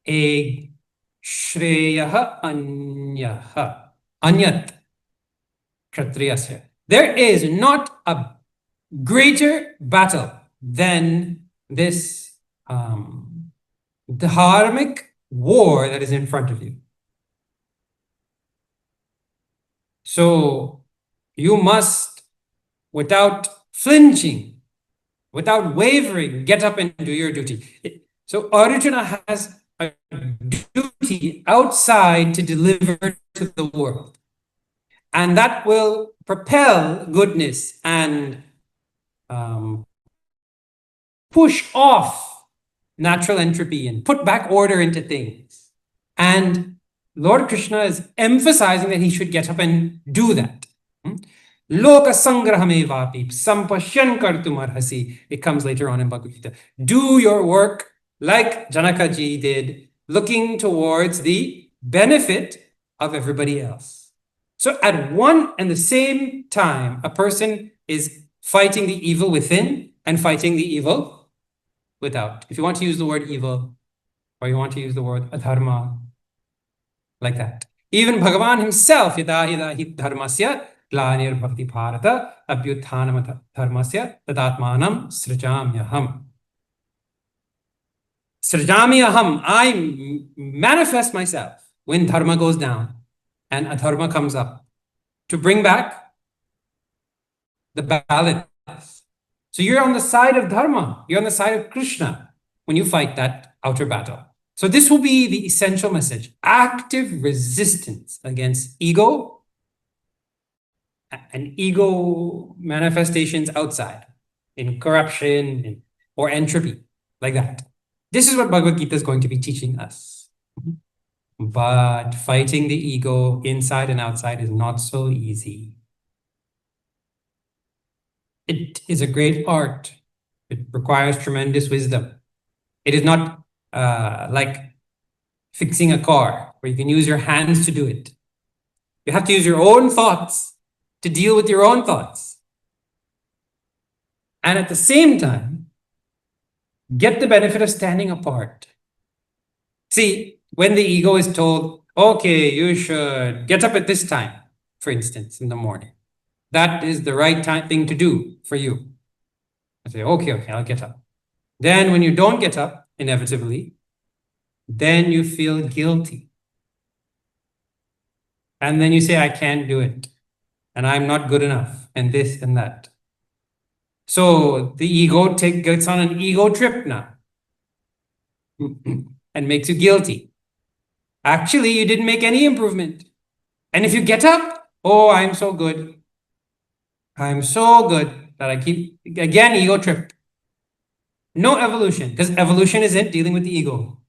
a shreyaha anyaha, anyat kshatriyasya. There is not a greater battle than this dharmic war that is in front of you. So you must, without flinching, without wavering, get up and do your duty. So Arjuna has a duty outside to deliver to the world. And that will propel goodness and push off natural entropy and put back order into things. And Lord Krishna is emphasizing that he should get up and do that. Loka sangrahamevapi sampashyan kartum arhasi. It comes later on in Bhagavad Gita. Do your work like Janaka ji did, looking towards the benefit of everybody else. So at one and the same time, a person is fighting the evil within and fighting the evil without. If you want to use the word evil, or you want to use the word adharma, like that. Even Bhagavan himself, yada yada hi dharmasya glanir bhakti bharata abhyuthanam dharmasya tadatmanam srijamyaham. Srijamyaham, I manifest myself when dharma goes down and adharma comes up to bring back the balance. So you're on the side of dharma, you're on the side of Krishna when you fight that outer battle. So this will be the essential message: active resistance against ego and ego manifestations outside, in corruption or entropy, like that. This is what Bhagavad Gita is going to be teaching us. But fighting the ego inside and outside is not so easy. It is a great art. It requires tremendous wisdom. It is not like fixing a car, where you can use your hands to do it. You have to use your own thoughts to deal with your own thoughts. And at the same time, get the benefit of standing apart. See, when the ego is told, okay, you should get up at this time, for instance, in the morning. That is the right thing to do for you. I say, okay, I'll get up. Then when you don't get up, inevitably, then you feel guilty. And then you say, I can't do it. And I'm not good enough, and this and that. So the ego gets on an ego trip now and makes you guilty. Actually, you didn't make any improvement. And if you get up, oh, I'm so good. I'm so good that I keep, again, ego trip. No evolution, because evolution isn't dealing with the ego.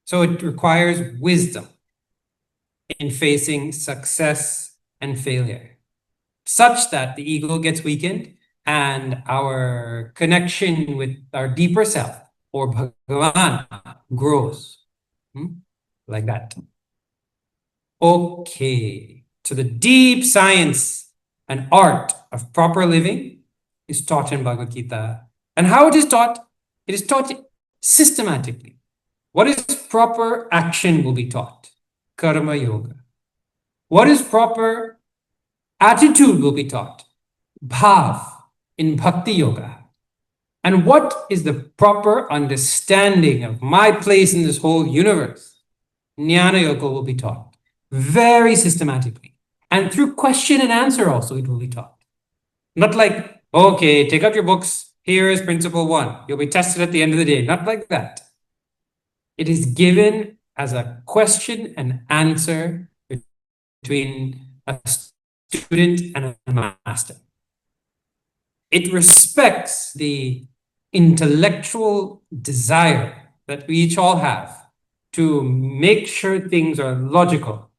So it requires wisdom in facing success and failure, such that the ego gets weakened and our connection with our deeper self, or Bhagavan, grows. Like that. Okay, so the deep science and art of proper living is taught in Bhagavad Gita. And how it is taught? It is taught systematically. What is proper action will be taught? Karma yoga. What is proper attitude will be taught? Bhav in bhakti yoga. And what is the proper understanding of my place in this whole universe? Jnana yoga will be taught very systematically. And through question and answer also it will be taught. Not like, okay, take out your books. Here is principle 1. You'll be tested at the end of the day. Not like that. It is given as a question and answer between a student and a master. It respects the intellectual desire that we each all have to make sure things are logical,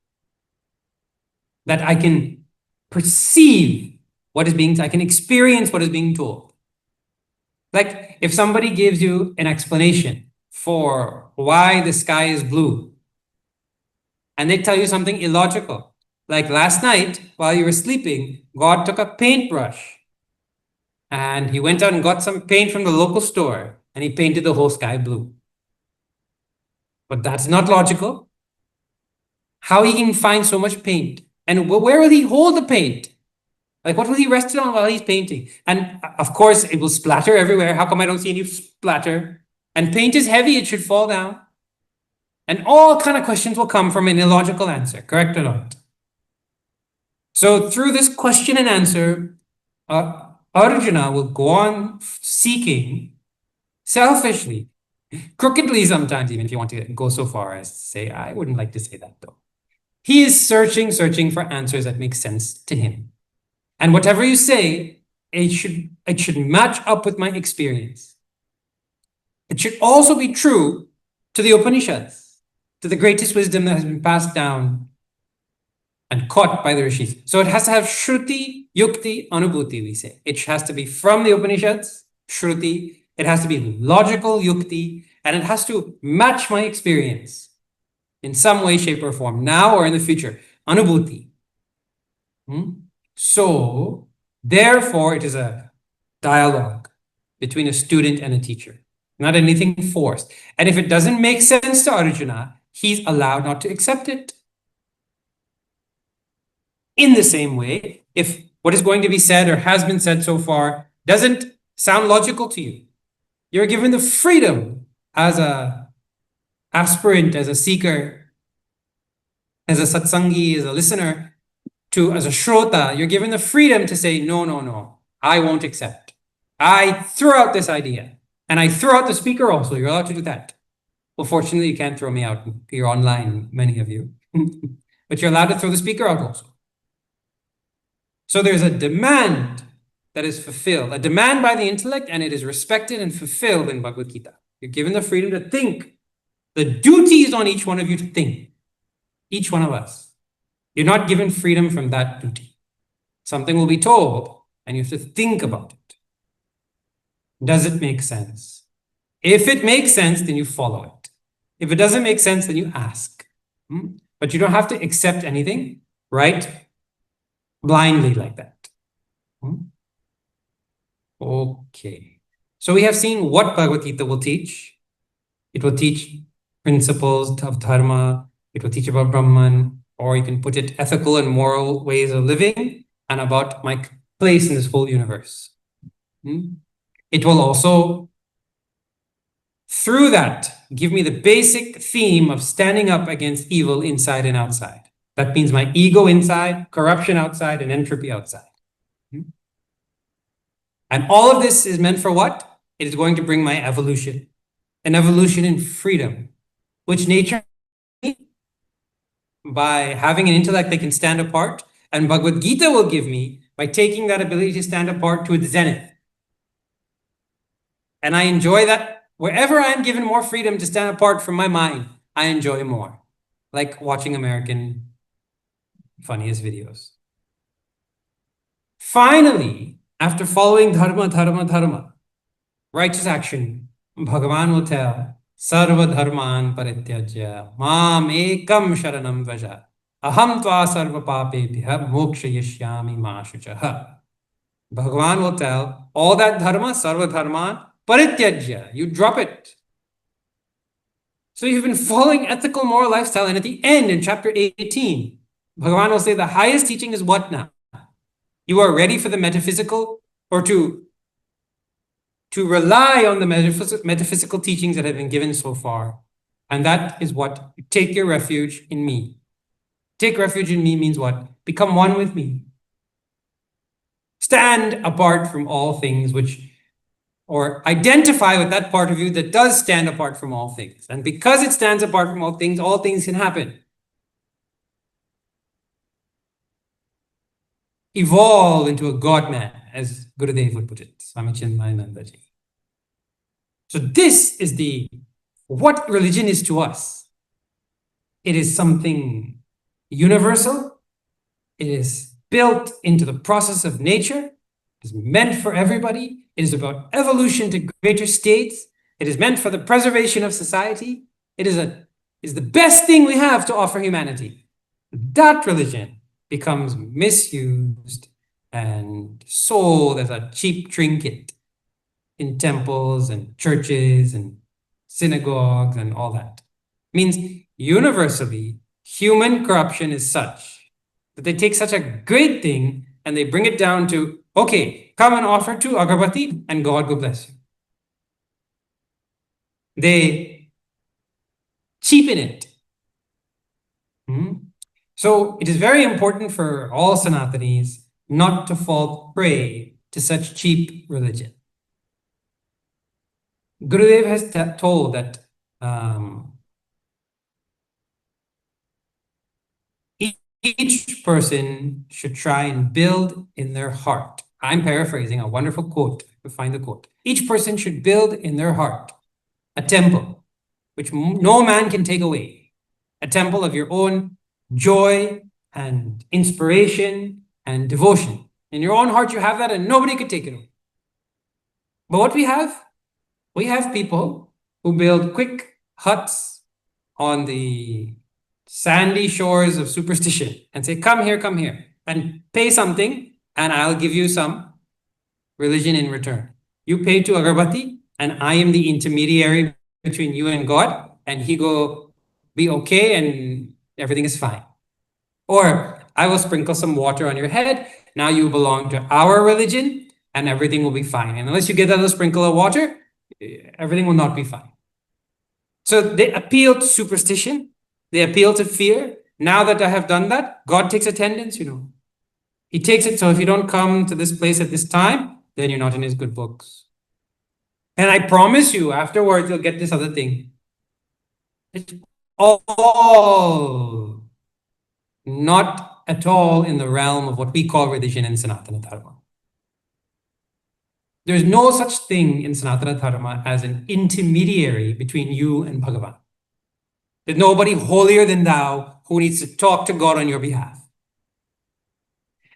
that I can perceive what is being, I can experience what is being told. Like if somebody gives you an explanation for why the sky is blue, and they tell you something illogical, like last night while you were sleeping, God took a paintbrush and he went out and got some paint from the local store and he painted the whole sky blue. But that's not logical. How he can find so much paint? And where will he hold the paint? Like what will he rest it on while he's painting? And of course it will splatter everywhere. How come I don't see any splatter? And paint is heavy, it should fall down. And all kind of questions will come from an illogical answer, correct or not? So through this question and answer, Arjuna will go on seeking selfishly, crookedly sometimes, even if you want to go so far as to say, I wouldn't like to say that though. He is searching for answers that make sense to him. And whatever you say, it should match up with my experience. It should also be true to the Upanishads, to the greatest wisdom that has been passed down and caught by the rishis. So it has to have Shruti, Yukti, Anubhuti, we say. It has to be from the Upanishads, Shruti. It has to be logical, Yukti, and it has to match my experience in some way, shape, or form, now or in the future. Anubhuti. So, therefore, it is a dialogue between a student and a teacher, not anything forced. And if it doesn't make sense to Arjuna, he's allowed not to accept it. In the same way, if what is going to be said or has been said so far doesn't sound logical to you, you're given the freedom as a aspirant, as a seeker, as a satsangi, as a listener, as a shrota, you're given the freedom to say, no, I won't accept. I throw out this idea. And I throw out the speaker also. You're allowed to do that. Well, fortunately, you can't throw me out. You're online, many of you. But you're allowed to throw the speaker out also. So there's a demand that is fulfilled, a demand by the intellect, and it is respected and fulfilled in Bhagavad Gita. You're given the freedom to think. The duty is on each one of you to think. Each one of us. You're not given freedom from that duty. Something will be told, and you have to think about it. Does it make sense? If it makes sense, then you follow it. If it doesn't make sense, then you ask. But you don't have to accept anything, right? Blindly like that. Okay. So we have seen what Bhagavad Gita will teach. It will teach principles of dharma. It will teach about Brahman, or you can put it ethical and moral ways of living, and about my place in this whole universe. It will also, through that, give me the basic theme of standing up against evil inside and outside. That means my ego inside, corruption outside, and entropy outside. And all of this is meant for what? It is going to bring my evolution, an evolution in freedom, which nature, by having an intellect that can stand apart, and Bhagavad Gita will give me by taking that ability to stand apart to its zenith. And I enjoy that. Wherever I'm given more freedom to stand apart from my mind, I enjoy more. Like watching American funniest videos. Finally, after following dharma, righteous action, Bhagavan will tell, Sarva dharman parityajya, mam ekam sharanam vaja, aham tva sarva papebhya mokshayishyami ma shuchaha. Bhagavan will tell, all that dharma, sarva dharman parityajya, you drop it. So you've been following ethical moral lifestyle, and at the end, in chapter 18, Bhagavan will say the highest teaching is what now? You are ready for the metaphysical, or to rely on the metaphysical teachings that have been given so far. And that is what? Take your refuge in me. Take refuge in me means what? Become one with me. Stand apart from all things or identify with that part of you that does stand apart from all things. And because it stands apart from all things can happen. Evolve into a God-man, as Gurudev would put it, Swami Chinmayanandaji. So this is what religion is to us. It is something universal. It is built into the process of nature. It is meant for everybody. It is about evolution to greater states. It is meant for the preservation of society. It is the best thing we have to offer humanity. That religion becomes misused and sold as a cheap trinket in temples and churches and synagogues and all that. It means universally, human corruption is such that they take such a great thing and they bring it down to, okay, come and offer 2 agarbatti and God will bless you. They cheapen it. So it is very important for all Sanatanis not to fall prey to such cheap religion. Gurudev has told that each person should try and build in their heart. I'm paraphrasing a wonderful quote. Find the quote. Each person should build in their heart a temple which no man can take away. A temple of your own joy and inspiration and devotion. In your own heart, you have that and nobody could take it away. But what we have people who build quick huts on the sandy shores of superstition and say, come here, and pay something and I'll give you some religion in return. You pay to agarbatti and I am the intermediary between you and God, and he go be okay and everything is fine. Or I will sprinkle some water on your head. Now you belong to our religion and everything will be fine. And unless you get that little sprinkle of water, everything will not be fine. So they appeal to superstition. They appeal to fear. Now that I have done that, God takes attendance, He takes it. So if you don't come to this place at this time, then you're not in his good books. And I promise you, afterwards, you'll get this other thing. It's all not at all in the realm of what we call religion in Sanatana Dharma. There's no such thing in Sanatana Dharma as an intermediary between you and Bhagavan. There's nobody holier than thou who needs to talk to God on your behalf.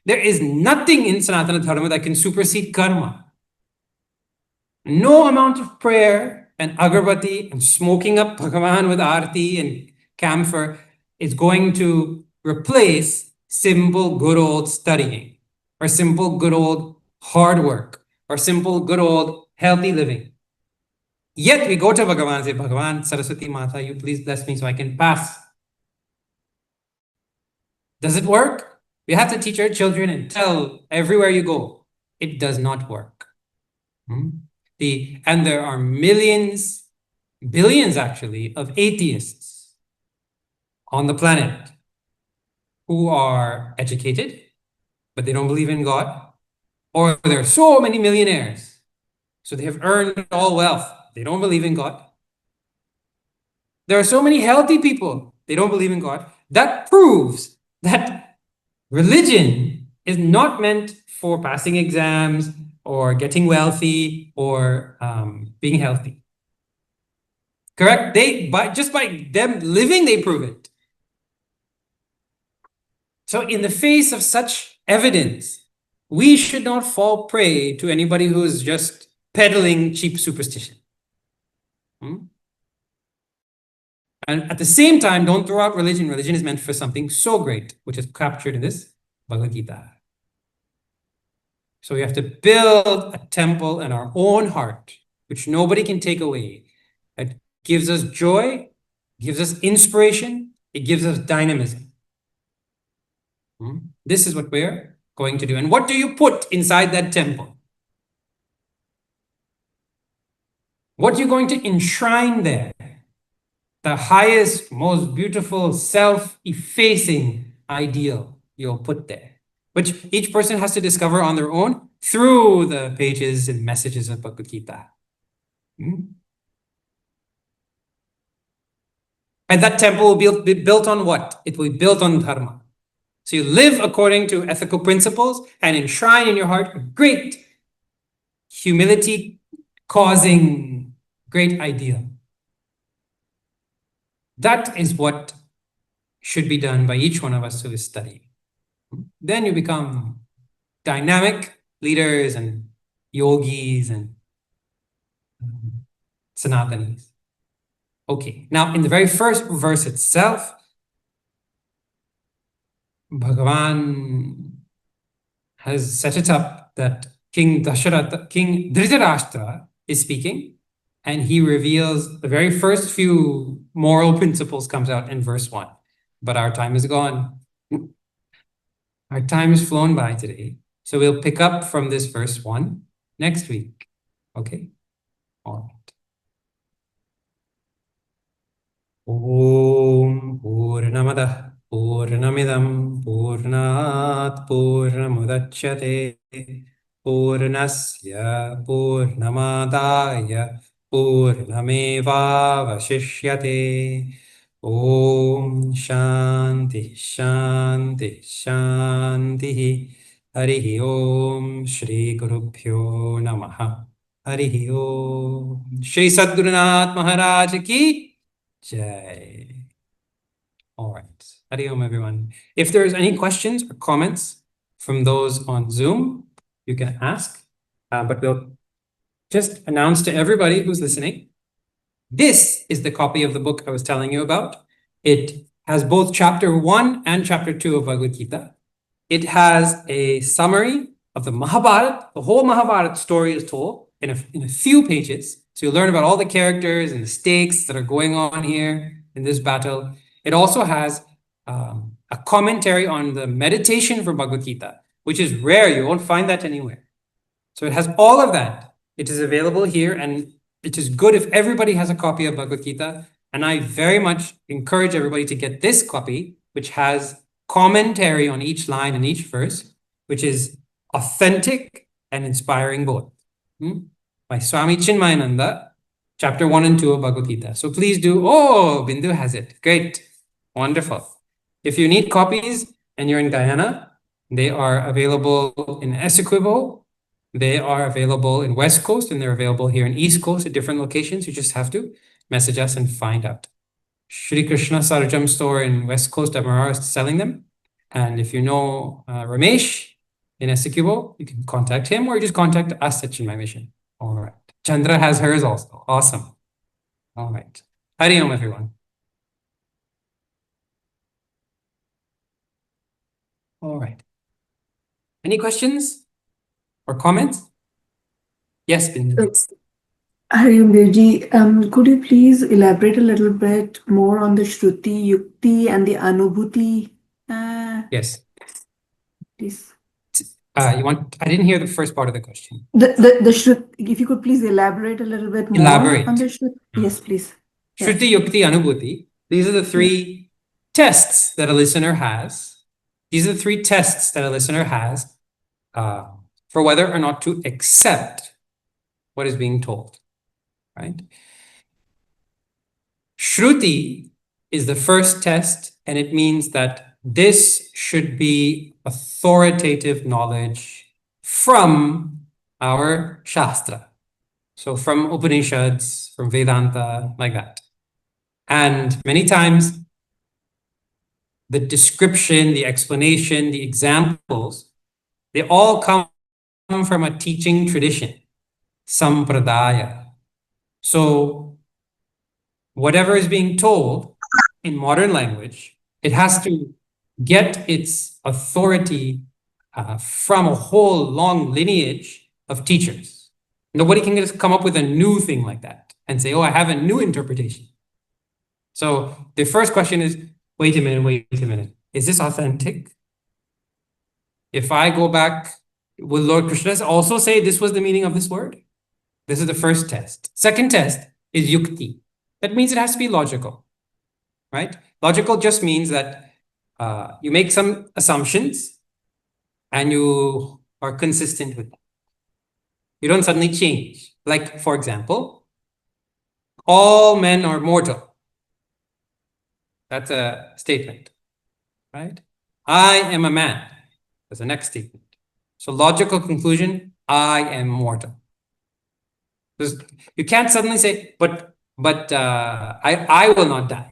There is nothing in Sanatana Dharma that can supersede karma. No amount of prayer, and agarbatti and smoking up Bhagavan with aarti and camphor is going to replace simple good old studying or simple good old hard work or simple good old healthy living. Yet we go to Bhagavan and say, Bhagavan, Saraswati Mata, you please bless me so I can pass. Does it work? We have to teach our children and tell everywhere you go, it does not work. And there are millions, billions actually, of atheists on the planet who are educated, but they don't believe in God. Or there are so many millionaires, so they have earned all wealth. They don't believe in God. There are so many healthy people, they don't believe in God. That proves that religion is not meant for passing exams or getting wealthy or being healthy. Correct? Just by them living, they prove it. So in the face of such evidence, we should not fall prey to anybody who is just peddling cheap superstition. And at the same time, don't throw out religion. Religion is meant for something so great, which is captured in this Bhagavad Gita. So we have to build a temple in our own heart, which nobody can take away. It gives us joy, gives us inspiration, it gives us dynamism. This is what we're going to do. And what do you put inside that temple? What are you going to enshrine there? The highest, most beautiful, self-effacing ideal you'll put there, which each person has to discover on their own through the pages and messages of Bhagavad Gita. And that temple will be built on what? It will be built on dharma. So you live according to ethical principles and enshrine in your heart a great humility-causing great ideal. That is what should be done by each one of us who is studying. Then you become dynamic leaders and yogis and sanatanis. Okay, now in the very first verse itself, Bhagavan has set it up that King Dhritarashtra is speaking, and he reveals the very first few moral principles comes out in verse 1. But our time is gone. Our time has flown by today. So we'll pick up from this verse 1 next week. Okay? All right. Om Purnamadah Purnamidam Purnat Purnamudachyate Purnasya Purnamadaya Purnamevavashishyate. Om Shanti Shanti Shanti. Harihi Om Shri Gurubhyo Namaha. Harihi Om. Shri Sadgurunath Maharaj Ki Jai. All right. Harihi Om, everyone. If there's any questions or comments from those on Zoom, you can ask. But we'll just announce to everybody who's listening, this is the copy of the book I was telling you about. It has both chapter 1 and chapter 2 of Bhagavad Gita. It has a summary of the Mahabharata. The whole Mahabharata story is told in a few pages. So you'll learn about all the characters and the stakes that are going on here in this battle. It also has a commentary on the meditation for Bhagavad Gita, which is rare. You won't find that anywhere. So it has all of that. It is available here, and it is good if everybody has a copy of Bhagavad Gita. And I very much encourage everybody to get this copy, which has commentary on each line and each verse, which is authentic and inspiring both. By Swami Chinmayananda, chapter 1 and 2 of Bhagavad Gita. So please do. Oh, Bindu has it. Great. Wonderful. If you need copies and you're in Guyana, they are available in Essequibo. They are available in West Coast, and they're available here in East Coast at different locations. You just have to message us and find out. Shri Krishna Sarjam store in West Coast MRR is selling them. And if you know Ramesh in Essequibo, you can contact him, or you just contact us at Chinmay Mission. All right. Chandra has hers also. Awesome. All right. Hari Om, everyone. All right. Any questions or comments? Yes, Bindu. Hariom Devji, could you please elaborate a little bit more on the Shruti, Yukti, and the Anubhuti? Yes. Please. I didn't hear the first part of the question. The Shrut, if you could please elaborate a little bit more on the Elaborate. Shrut. Yes, please. Yes. Shruti, Yukti, Anubhuti. These are the three tests that a listener has. These are the three tests that a listener has for whether or not to accept what is being told, right? Shruti is the first test, and it means that this should be authoritative knowledge from our Shastra. So from Upanishads, from Vedanta, like that. And many times, the description, the explanation, the examples, they all come from a teaching tradition, sampradaya. So whatever is being told in modern language, it has to get its authority from a whole long lineage of teachers. Nobody can just come up with a new thing like that and say, oh, I have a new interpretation. So the first question is, wait a minute. Is this authentic? If I go back, will Lord Krishna also say this was the meaning of this word? This is the first test. Second test is yukti. That means it has to be logical, right? Logical just means that you make some assumptions and you are consistent with them. You don't suddenly change. Like, for example, all men are mortal. That's a statement, right? I am a man. That's the next statement. So logical conclusion, I am mortal. You can't suddenly say, but I will not die.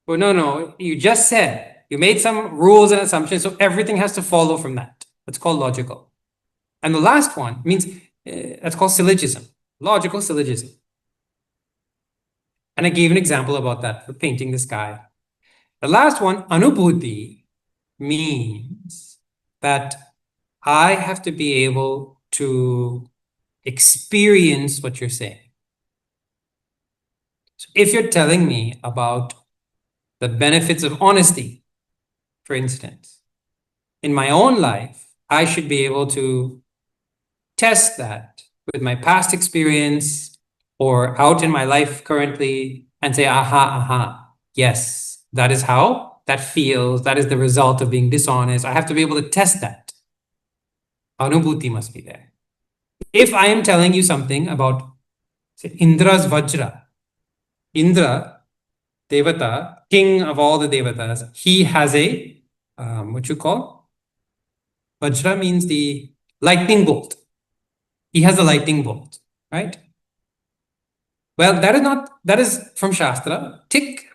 Well, no, you just said, you made some rules and assumptions, so everything has to follow from that. That's called logical. And the last one means, that's called syllogism, logical syllogism. And I gave an example about that for painting the sky. The last one, anubhuti, means that I have to be able to experience what you're saying. So if you're telling me about the benefits of honesty, for instance, in my own life, I should be able to test that with my past experience or out in my life currently and say, aha, yes, that is how that feels. That is the result of being dishonest. I have to be able to test that. Anubhuti must be there. If I am telling you something about, say, Indra's Vajra, Indra, Devata, king of all the Devatas, he has a, what you call? Vajra means the lightning bolt. He has a lightning bolt, right? Well, that is from Shastra, tick.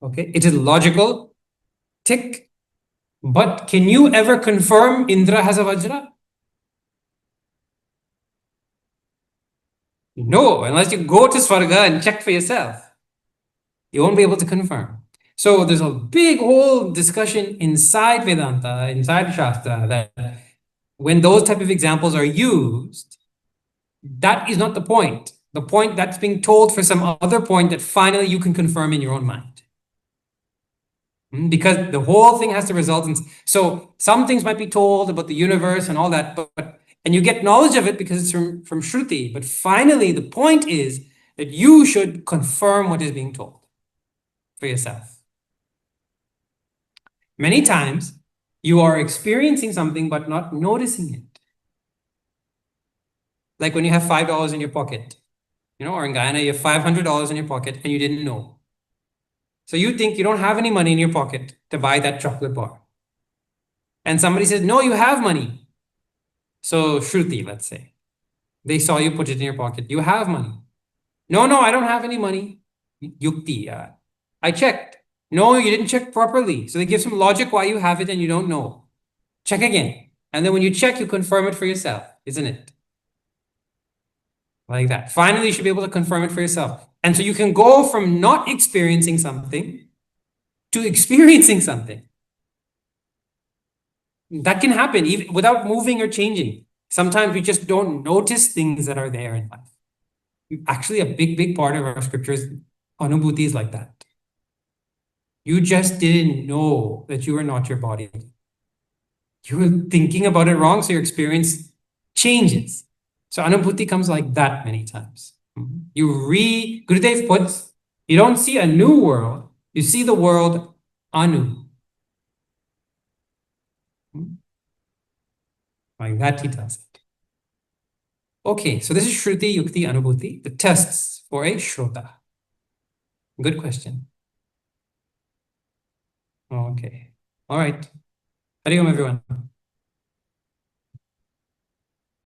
Okay, it is logical, tick. But can you ever confirm Indra has a Vajra? No, unless you go to Svarga and check for yourself. You won't be able to confirm. So there's a big whole discussion inside Vedanta, inside Shastra, that when those type of examples are used, that is not the point. The point that's being told for some other point that finally you can confirm in your own mind. Because the whole thing has to result in, so some things might be told about the universe and all that, but and you get knowledge of it because it's from Shruti. But finally, the point is that you should confirm what is being told for yourself. Many times, you are experiencing something but not noticing it. Like when you have $5 in your pocket, or in Guyana, you have $500 in your pocket and you didn't know. So you think you don't have any money in your pocket to buy that chocolate bar. And somebody says, no, you have money. So Shruti, let's say, they saw you put it in your pocket. You have money. No, I don't have any money. Yukti, I checked. No, you didn't check properly. So they give some logic why you have it and you don't know. Check again. And then when you check, you confirm it for yourself, isn't it? Like that. Finally, you should be able to confirm it for yourself. And so you can go from not experiencing something to experiencing something. That can happen even without moving or changing. Sometimes we just don't notice things that are there in life. Actually, a big part of our scriptures, anubhuti is like that. You just didn't know that you are not your body. You were thinking about it wrong, so your experience changes. So anubhuti comes like that many times. Gurudev puts, you don't see a new world, you see the world anu. Like that he tells it. Okay, so this is Shruti, Yukti, Anubhuti, the tests for a Shrota. Good question. Okay. All right. Hari Om, everyone.